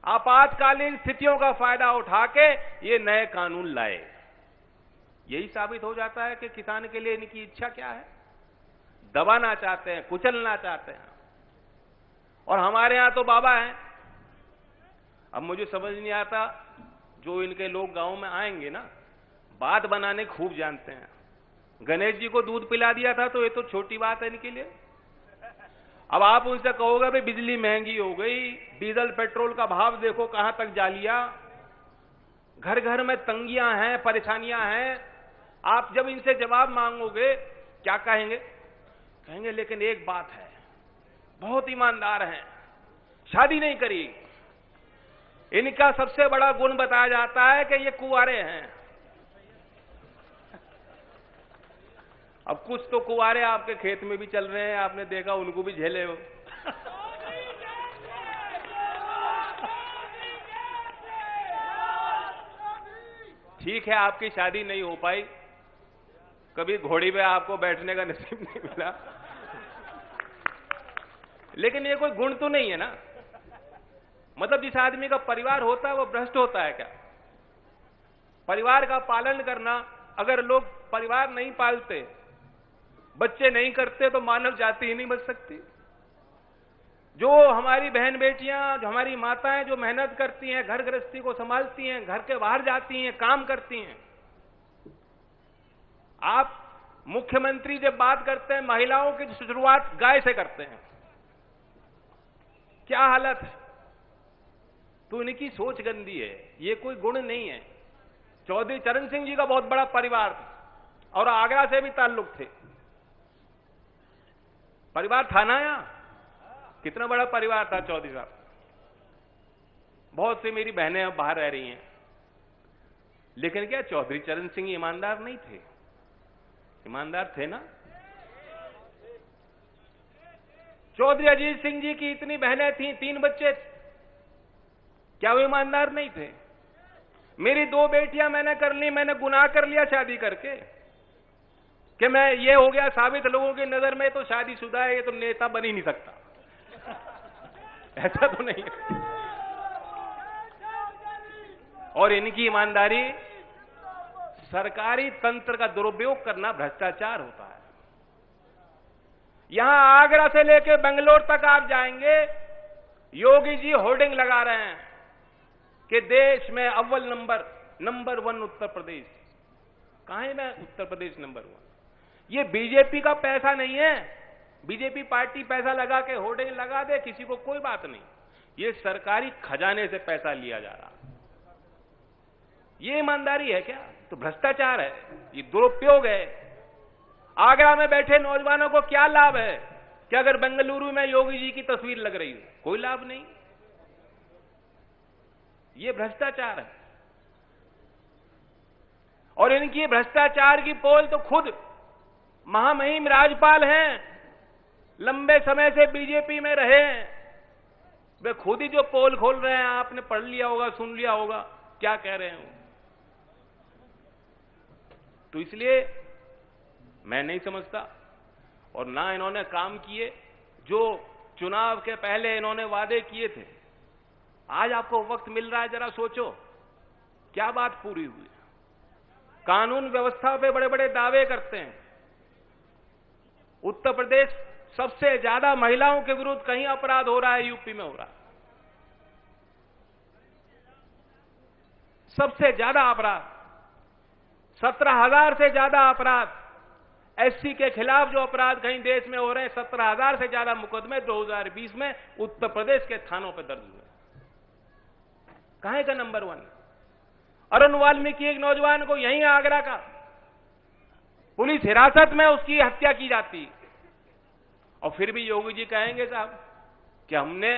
आपातकालीन स्थितियों का फायदा उठा के ये नए कानून लाए। यही साबित हो जाता है कि किसान के लिए इनकी इच्छा क्या है, दबाना चाहते हैं, कुचलना चाहते हैं। और हमारे यहां तो बाबा हैं। अब मुझे समझ नहीं आता, जो इनके लोग गांव में आएंगे ना, बात बनाने खूब जानते हैं। गणेश जी को दूध पिला दिया था तो ये तो छोटी बात है इनके लिए। अब आप उनसे कहोगे भाई बिजली महंगी हो गई, डीजल पेट्रोल का भाव देखो कहां तक जा लिया, घर घर में तंगियां हैं, परेशानियां हैं। आप जब इनसे जवाब मांगोगे क्या कहेंगे? कहेंगे लेकिन एक बात है, बहुत ईमानदार हैं, शादी नहीं करी। इनका सबसे बड़ा गुण बताया जाता है कि ये कुंवारे हैं। अब कुछ तो कुंवारे आपके खेत में भी चल रहे हैं, आपने देखा, उनको भी झेले हो। ठीक है, आपकी शादी नहीं हो पाई, कभी घोड़ी पे आपको बैठने का नसीब नहीं मिला, लेकिन ये कोई गुण तो नहीं है ना। मतलब जिस आदमी का परिवार होता है वो भ्रष्ट होता है क्या? परिवार का पालन करना, अगर लोग परिवार नहीं पालते, बच्चे नहीं करते, तो मानव जाति ही नहीं बच सकती। जो हमारी बहन बेटियां, जो हमारी माताएं जो मेहनत करती हैं, घर गृहस्थी को संभालती हैं, घर के बाहर जाती हैं, काम करती हैं। आप मुख्यमंत्री जब बात करते हैं, महिलाओं की शुरुआत गाय से करते हैं, क्या हालत है? तो इनकी सोच गंदी है, ये कोई गुण नहीं है। चौधरी चरण सिंह जी का बहुत बड़ा परिवार था, और आगरा से भी ताल्लुक थे। परिवार था ना यहाँ, कितना बड़ा परिवार था चौधरी साहब। बहुत सी मेरी बहनें अब बाहर रह रही हैं, लेकिन क्या चौधरी चरण सिंह ईमानदार नहीं थे? ईमानदार थे ना। चौधरी अजीत सिंह जी की इतनी बहनें थीं, 3 बच्चे, क्या वो ईमानदार नहीं थे? मेरी 2 बेटियां मैंने कर ली, मैंने गुनाह कर लिया शादी करके कि मैं ये हो गया साबित लोगों की नजर में तो शादीशुदा है, ये तो नेता बन ही नहीं सकता। ऐसा तो नहीं है। और इनकी ईमानदारी, सरकारी तंत्र का दुरुपयोग करना भ्रष्टाचार होता है। यहां आगरा से लेकर बेंगलोर तक आप जाएंगे, योगी जी होर्डिंग लगा रहे हैं कि देश में अव्वल नंबर 1 उत्तर प्रदेश। कहां है ना उत्तर प्रदेश नंबर 1? ये बीजेपी का पैसा नहीं है। बीजेपी पार्टी पैसा लगा के होर्डिंग लगा दे, किसी को कोई बात नहीं। ये सरकारी खजाने से पैसा लिया जा रहा। ये ईमानदारी है क्या? तो भ्रष्टाचार है, ये दुरुपयोग है। आगरा में बैठे नौजवानों को क्या लाभ है कि अगर बेंगलुरु में योगी जी की तस्वीर लग रही हो? कोई लाभ नहीं। ये भ्रष्टाचार है। और इनकी भ्रष्टाचार की पोल तो खुद महामहिम राज्यपाल हैं, लंबे समय से बीजेपी में रहे हैं। वे खुद ही जो पोल खोल रहे हैं, आपने पढ़ लिया होगा, सुन लिया होगा क्या कह रहे हैं। तो इसलिए मैं नहीं समझता, और ना इन्होंने काम किए जो चुनाव के पहले इन्होंने वादे किए थे। आज आपको वक्त मिल रहा है, जरा सोचो क्या बात पूरी हुई। कानून व्यवस्था पे बड़े बड़े दावे करते हैं। उत्तर प्रदेश सबसे ज्यादा महिलाओं के विरुद्ध कहीं अपराध हो रहा है, यूपी में हो रहा है। सबसे ज्यादा अपराध, 17,000 से ज्यादा अपराध एससी के खिलाफ जो अपराध कहीं देश में हो रहे हैं, 17,000 से ज्यादा मुकदमे 2020 में उत्तर प्रदेश के थानों पर दर्ज हुए। कहां का नंबर 1? अरुण वाल्मीकि एक नौजवान को यहीं आगरा का पुलिस हिरासत में उसकी हत्या की जाती, और फिर भी योगी जी कहेंगे साहब कि हमने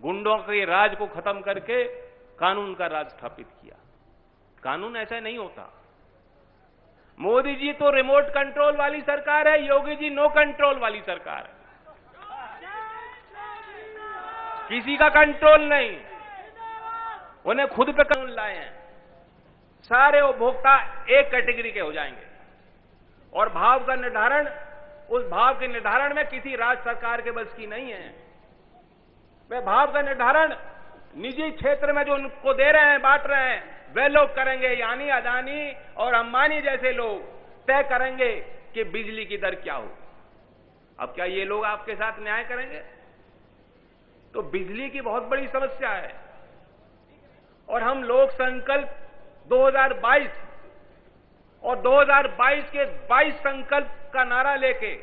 गुंडों के राज को खत्म करके कानून का राज स्थापित किया। कानून ऐसा नहीं होता। मोदी जी तो रिमोट कंट्रोल वाली सरकार है, योगी जी नो कंट्रोल वाली सरकार है। किसी का कंट्रोल नहीं, उन्हें खुद पे कानून लाए हैं। सारे उपभोक्ता एक कैटेगरी के हो जाएंगे, और भाव का निर्धारण, उस भाव के निर्धारण में किसी राज्य सरकार के बस की नहीं है। वे भाव का निर्धारण निजी क्षेत्र में जो उनको दे रहे हैं, बांट रहे हैं, वे लोग करेंगे। यानी अदानी और अंबानी जैसे लोग तय करेंगे कि बिजली की दर क्या हो। अब क्या ये लोग आपके साथ न्याय करेंगे? तो बिजली की बहुत बड़ी समस्या है, और हम लोक संकल्प 2022 और 2022 के 22 संकल्प का नारा लेके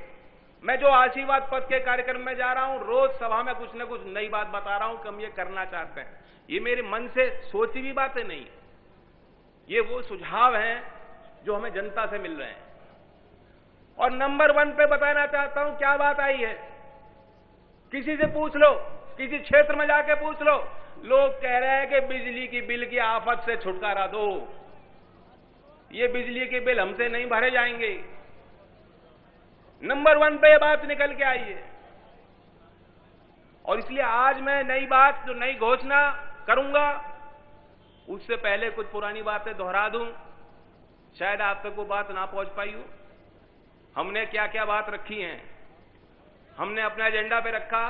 मैं जो आशीर्वाद पथ के कार्यक्रम में जा रहा हूं, रोज सभा में कुछ न कुछ नई बात बता रहा हूं कि हम ये करना चाहते हैं। ये मेरे मन से सोची हुई बातें नहीं, ये वो सुझाव हैं जो हमें जनता से मिल रहे हैं। और नंबर 1 पे बताना चाहता हूं क्या बात आई है। किसी से पूछ लो, किसी क्षेत्र में जाके पूछ लो, लोग कह रहे हैं कि बिजली की बिल की आफत से छुटकारा दो, ये बिजली के बिल हमसे नहीं भरे जाएंगे। नंबर 1 पे ये बात निकल के आई है। और इसलिए आज मैं नई बात, जो नई घोषणा करूंगा, उससे पहले कुछ पुरानी बातें दोहरा दूं। शायद आप तक वो बात ना पहुंच पाई हो। हमने क्या क्या बात रखी है। हमने अपने एजेंडा पे रखा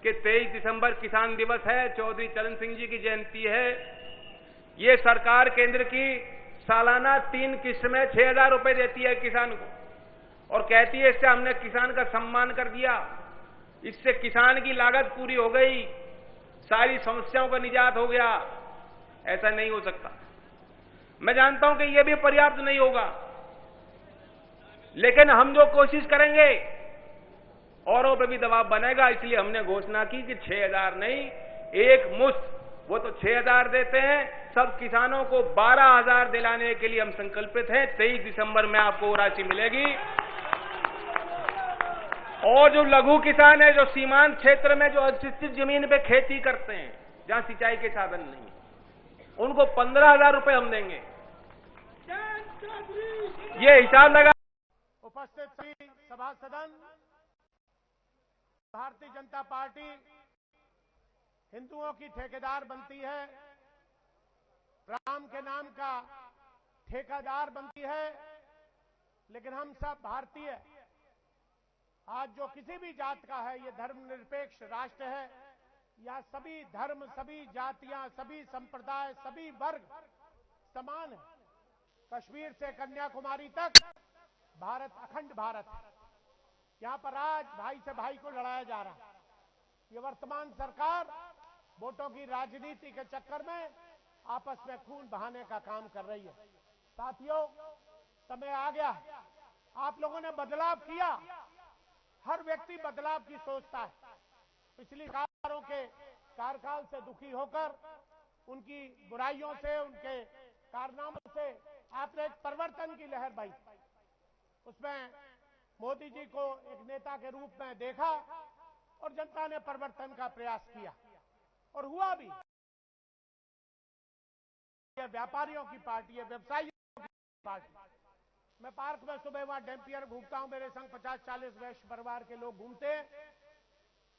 कि 23 दिसंबर किसान दिवस है, चौधरी चरण सिंह जी की जयंती है। ये सरकार केंद्र की सालाना 3 किस्त में 6,000 रुपए देती है किसान को, और कहती है इससे हमने किसान का सम्मान कर दिया, इससे किसान की लागत पूरी हो गई, सारी समस्याओं का निजात हो गया। ऐसा नहीं हो सकता। मैं जानता हूं कि यह भी पर्याप्त नहीं होगा, लेकिन हम जो कोशिश करेंगे औरों पर भी दबाव बनेगा। इसलिए हमने घोषणा की कि 6,000 नहीं, एक मुश्त, वो तो 6,000 देते हैं, सब किसानों को 12,000 दिलाने के लिए हम संकल्पित हैं। 23 दिसंबर में आपको वो राशि मिलेगी। और जो लघु किसान है, जो सीमांत क्षेत्र में जो अधिस्थित जमीन पे खेती करते हैं, जहां सिंचाई के साधन नहीं, उनको 15,000 रुपए हम देंगे। ये हिसाब लगा। उपस्थित सभी सभासदन, भारतीय जनता पार्टी हिंदुओं की ठेकेदार बनती है, राम के नाम का ठेकेदार बनती है, लेकिन हम सब भारतीय, आज जो किसी भी जात का है, ये धर्मनिरपेक्ष राष्ट्र है। यहाँ सभी धर्म, सभी जातियां, सभी संप्रदाय, सभी वर्ग समान है। कश्मीर से कन्याकुमारी तक भारत अखंड भारत है। यहाँ पर आज भाई से भाई को लड़ाया जा रहा है। ये वर्तमान सरकार वोटों की राजनीति के चक्कर में आपस में खून बहाने का काम कर रही है। साथियों, समय आ गया, आप लोगों ने बदलाव किया। हर व्यक्ति बदलाव की सोचता है। पिछली सरकारों के कार्यकाल से दुखी होकर, उनकी बुराइयों से, उनके कारनामों से आपने एक परिवर्तन की लहर बही। उसमें मोदी जी को एक नेता के रूप में देखा और जनता ने परिवर्तन का प्रयास किया और हुआ भी। ये व्यापारियों की पार्टी है, व्यवसायियों की पार्टी। मैं पार्क में सुबह वहां डैम्पियर घूमता हूं, मेरे संग 50-40 वैश्य परिवार के लोग घूमते हैं।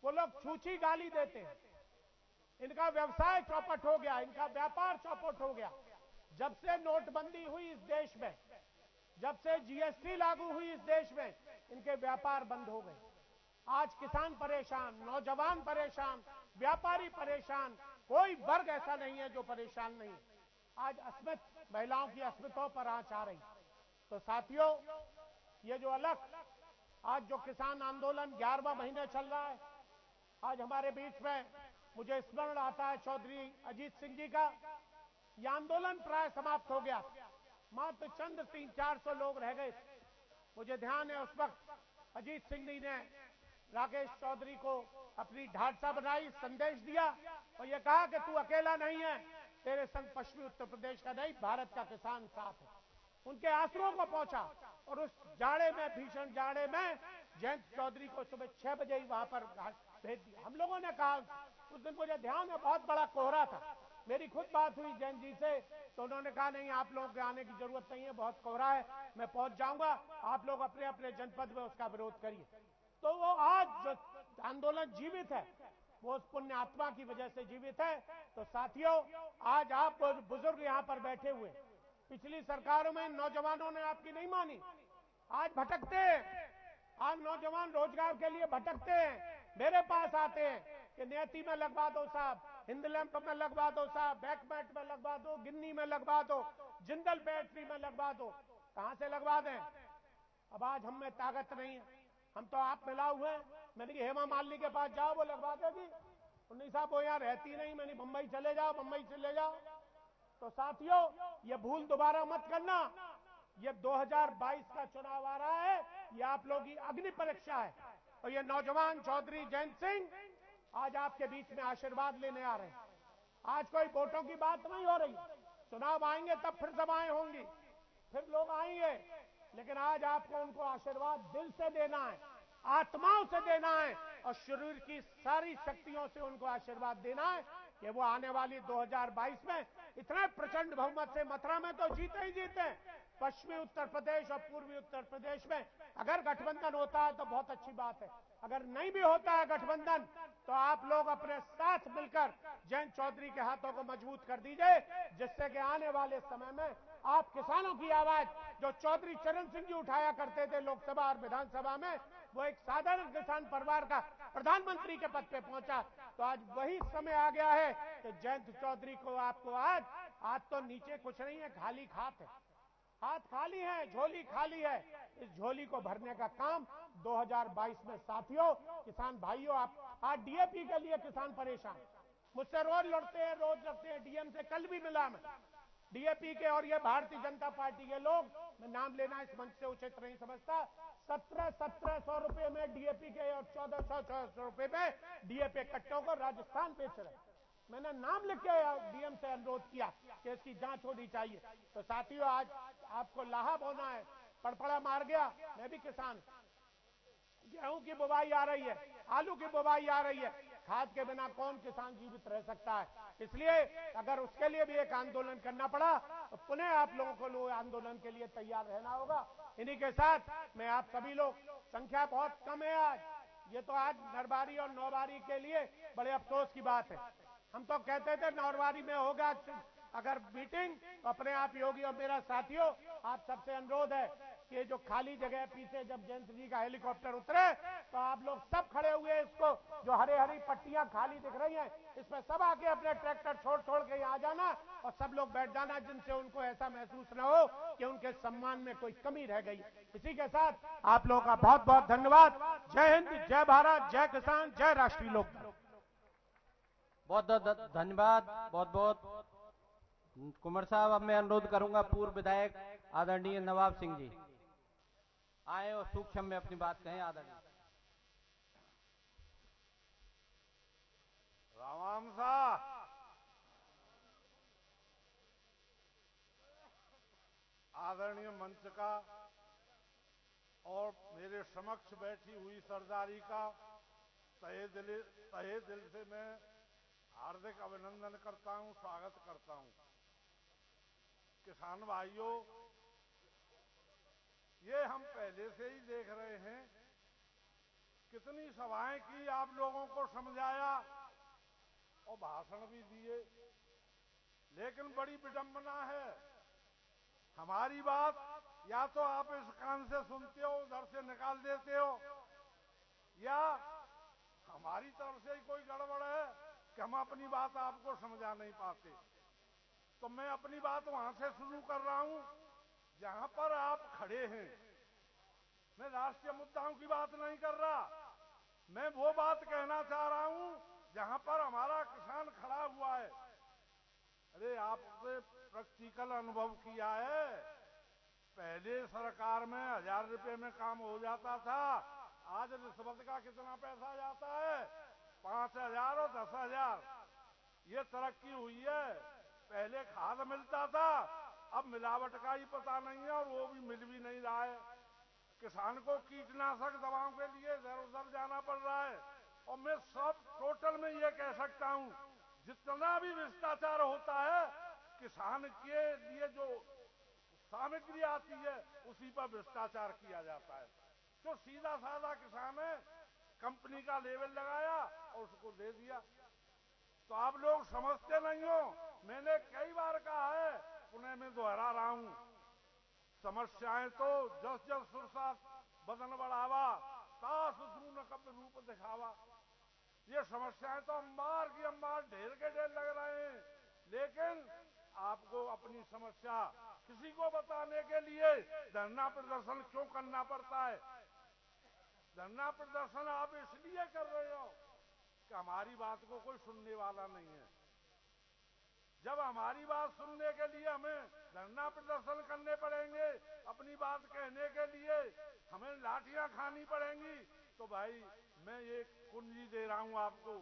वो लोग छूछी गाली देते हैं। इनका व्यवसाय चौपट हो गया, इनका व्यापार चौपट हो गया। जब से नोटबंदी हुई इस देश में, जब से जीएसटी लागू हुई इस देश में, इनके व्यापार बंद हो गए। आज किसान परेशान, नौजवान परेशान, व्यापारी परेशान, कोई वर्ग ऐसा नहीं है जो परेशान नहीं। आज अस्मित, महिलाओं की अस्मिताओं पर आंच आ रही। तो साथियों, ये जो अलग आज जो किसान आंदोलन 11वां महीने चल रहा है, आज हमारे बीच में मुझे स्मरण आता है चौधरी अजीत सिंह जी का। यह आंदोलन प्राय समाप्त हो गया, मात्र चंद 300-400 लोग रह गए। मुझे ध्यान है उस वक्त अजीत सिंह जी ने राकेश चौधरी को अपनी ढांचा बनाई, संदेश दिया और ये कहा कि तू अकेला नहीं है, तेरे संग पश्चिमी उत्तर प्रदेश का नहीं, भारत का किसान साथ है। उनके आंसुओं को पहुंचा और उस जाड़े में, भीषण जाड़े में जयंत चौधरी को सुबह 6 बजे ही वहां पर भेज दिया। हम लोगों ने कहा, उस दिन मुझे ध्यान है बहुत बड़ा कोहरा था, मेरी खुद बात हुई जयंत जी से, तो उन्होंने कहा नहीं, आप लोगों के आने की जरूरत नहीं है, बहुत कोहरा है, मैं पहुंच जाऊंगा, आप लोग अपने अपने जनपद में उसका विरोध करिए। तो वो आज जो आंदोलन जीवित है, वो उस पुण्य आत्मा की वजह से जीवित है। तो साथियों, आज आप बुजुर्ग यहाँ पर बैठे हुए, पिछली सरकारों में नौजवानों ने आपकी नहीं मानी, आज भटकते हैं। आज नौजवान रोजगार के लिए भटकते हैं, मेरे पास आते हैं कि नियति में लगवा दो साहब, हिंदलैंप में लगवा दो साहब, बैकमेट में लगवा दो, गिन्नी में लगवा दो, जिंदल बैटरी में लगवा दो। कहां से लगवा दें? अब आज हम में ताकत नहीं है, हम तो आप मिला हुए। मैंने कि हेमा मालिनी के पास जाओ, वो लगवा देगी। उन्नीस साहब वो यहाँ रहती नहीं, मैंने मुंबई चले जाओ, मुंबई चले जाओ। तो साथियों, ये भूल दोबारा मत करना। ये 2022 का चुनाव आ रहा है, ये आप लोगों की अग्नि परीक्षा है और ये नौजवान चौधरी जयंत सिंह आज आपके बीच में आशीर्वाद लेने आ रहे हैं। आज कोई वोटों की बात नहीं हो रही, चुनाव आएंगे तब फिर सभाएं होंगी, फिर लोग आएंगे, लेकिन आज आपको उनको आशीर्वाद दिल से देना है, आत्माओं से देना है और शरीर की सारी शक्तियों से उनको आशीर्वाद देना है कि वो आने वाली 2022 में इतने प्रचंड बहुमत से मथुरा में तो जीते ही जीते, पश्चिमी उत्तर प्रदेश और पूर्वी उत्तर प्रदेश में अगर गठबंधन होता है तो बहुत अच्छी बात है, अगर नहीं भी होता है गठबंधन तो आप लोग अपने साथ मिलकर जयंत चौधरी के हाथों को मजबूत कर दीजिए, जिससे कि आने वाले समय में आप किसानों की आवाज जो चौधरी चरण सिंह जी उठाया करते थे लोकसभा और विधानसभा में, वो एक साधारण किसान परिवार का प्रधानमंत्री के पद पे पहुंचा। तो आज वही समय आ गया है कि जयंत चौधरी को आपको आज तो नीचे कुछ नहीं है, खाली हाथ है, हाथ खाली है, झोली खाली है। इस झोली को भरने का काम 2022 में साथियों, किसान भाइयों, आप आज डीएपी के लिए किसान परेशान, मुझसे रोज लड़ते हैं, डीएम से कल भी मिला मैं, डीएपी के और ये भारतीय जनता पार्टी के लोग, मैं नाम लेना इस मंच से उचित नहीं समझता, 1700 रुपए में डीएपी के और 1400 रुपए में डीएपी कट्टों को राजस्थान बेच रहे। मैंने नाम लिख के डीएम से अनुरोध किया कि इसकी जांच होनी चाहिए। तो साथियों, आज आपको लाहा बोना है, पड़पड़ा मार गया। मैं भी किसान, गेहूं की बुवाई आ रही है, आलू की बुवाई आ रही है, खाद के बिना कौन किसान जीवित रह सकता है। इसलिए अगर उसके लिए भी एक आंदोलन करना पड़ा तो पुनः आप लोगों को आंदोलन के लिए तैयार रहना होगा। इन्हीं के साथ मैं आप सभी लोग, संख्या बहुत कम है आज, ये तो आज नरवारी और नौवारी के लिए बड़े अफसोस की बात है। हम तो कहते थे नौवारी में होगा अगर मीटिंग, तो अपने आप योगी और मेरा साथियों आप सबसे अनुरोध है कि जो खाली जगह पीछे जब जयंत जी का हेलीकॉप्टर उतरे तो आप लोग सब खड़े हुए, इसको जो हरे हरी पट्टियां खाली दिख रही हैं इसमें सब आके अपने ट्रैक्टर छोड़ के यहाँ आ जाना और सब लोग बैठ जाना, जिनसे उनको ऐसा महसूस न हो कि उनके सम्मान में कोई कमी रह गई। इसी के साथ आप लोगों का बहुत बहुत धन्यवाद। जय हिंद, जय भारत, जय किसान, जय राष्ट्रीय लोकदल। बहुत बहुत धन्यवाद। बहुत बहुत कुंवर साहब, अब मैं अनुरोध करूंगा पूर्व विधायक आदरणीय नवाब सिंह जी आए और सूक्ष्म में अपनी बात कहें। आदरणीय राम साहब, आदरणीय मंच का और मेरे समक्ष बैठी हुई सरदारी का तहे दिल से मैं हार्दिक अभिनंदन करता हूं, स्वागत करता हूं। किसान भाइयों, ये हम पहले से ही देख रहे हैं, कितनी सभाएं की, आप लोगों को समझाया और भाषण भी दिए, लेकिन बड़ी विडंबना है। हमारी बात या तो आप इस कान से सुनते हो, उधर से निकाल देते हो, या हमारी तरफ से ही कोई गड़बड़ है कि हम अपनी बात आपको समझा नहीं पाते। तो मैं अपनी बात वहां से शुरू कर रहा हूं जहां पर आप खड़े हैं। मैं राष्ट्रीय मुद्दाओं की बात नहीं कर रहा, मैं वो बात कहना चाह रहा हूं जहां पर हमारा किसान खड़ा हुआ है। अरे आपने प्रैक्टिकल अनुभव किया है, पहले सरकार में 1000 रुपए में काम हो जाता था, आज रिश्वत का कितना पैसा जाता है? 5000 और 10,000। ये तरक्की हुई है। पहले खाद मिलता था, अब मिलावट का ही पता नहीं है और वो भी मिल भी नहीं रहा है। किसान को कीटनाशक दवाओं के लिए इधर उधर जाना पड़ रहा है। और मैं सब टोटल में ये कह सकता हूं, जितना भी भ्रष्टाचार होता है, किसान के लिए जो सामग्री आती है उसी पर भ्रष्टाचार किया जाता है। जो सीधा साधा किसान है, कंपनी का लेबल लगाया और उसको दे दिया। तो आप लोग समझते नहीं हो। मैंने कई बार कहा है, पुणे में दोहरा रहा हूं, समस्याएं तो जस जस सुरसात बदन बढ़ावा, तास सून कब रूप दिखावा। ये समस्याएं तो अंबार की अंबार, ढेर के ढेर लग रहे हैं, लेकिन आपको अपनी समस्या किसी को बताने के लिए धरना प्रदर्शन क्यों करना पड़ता है? धरना प्रदर्शन आप इसलिए कर रहे हो कि हमारी बात को कोई सुनने वाला नहीं है। जब हमारी बात सुनने के लिए हमें धरना प्रदर्शन करने पड़ेंगे, अपनी बात कहने के लिए हमें लाठियां खानी पड़ेंगी, तो भाई मैं एक कुंजी दे रहा हूं आपको,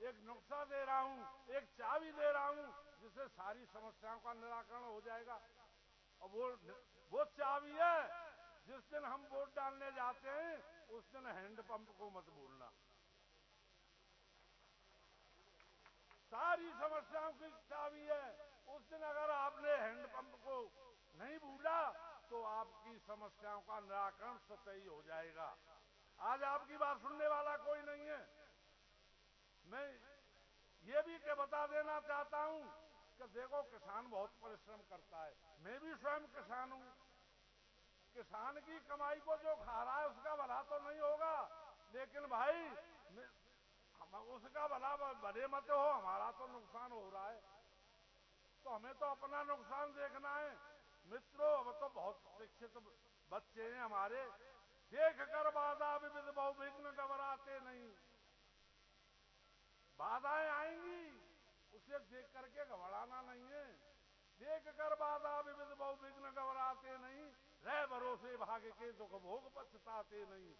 एक नुस्खा दे रहा हूं, एक चाबी दे रहा हूं, जिससे सारी समस्याओं का निराकरण हो जाएगा। और वो चाबी है, जिस दिन हम वोट डालने जाते हैं उस दिन हैंडपंप को मत भूलना। सारी समस्याओं की चाबी है। उस दिन अगर आपने हैंडपंप को नहीं भूला तो आपकी समस्याओं का निराकरण स्वतः ही हो जाएगा। आज आपकी बात सुनने वाला कोई नहीं है। मैं ये भी बता देना चाहता हूं कि देखो, किसान बहुत परिश्रम करता है, मैं भी स्वयं किसान हूं। किसान की कमाई को जो खा रहा है उसका भला तो नहीं होगा, लेकिन भाई उसका भला भले मत हो, हमारा तो नुकसान हो रहा है, तो हमें तो अपना नुकसान देखना है। मित्रों, अब तो बहुत शिक्षित बच्चे हैं हमारे, देख कर बाधा विविध बहुविघ्न घबराते नहीं। बाधाएं आएंगी, उसे देख करके घबराना नहीं है। देख कर बाधा विविध बहुविघ्न घबराते नहीं, रह भरोसे भाग्य के दुख भोग पछताते नहीं।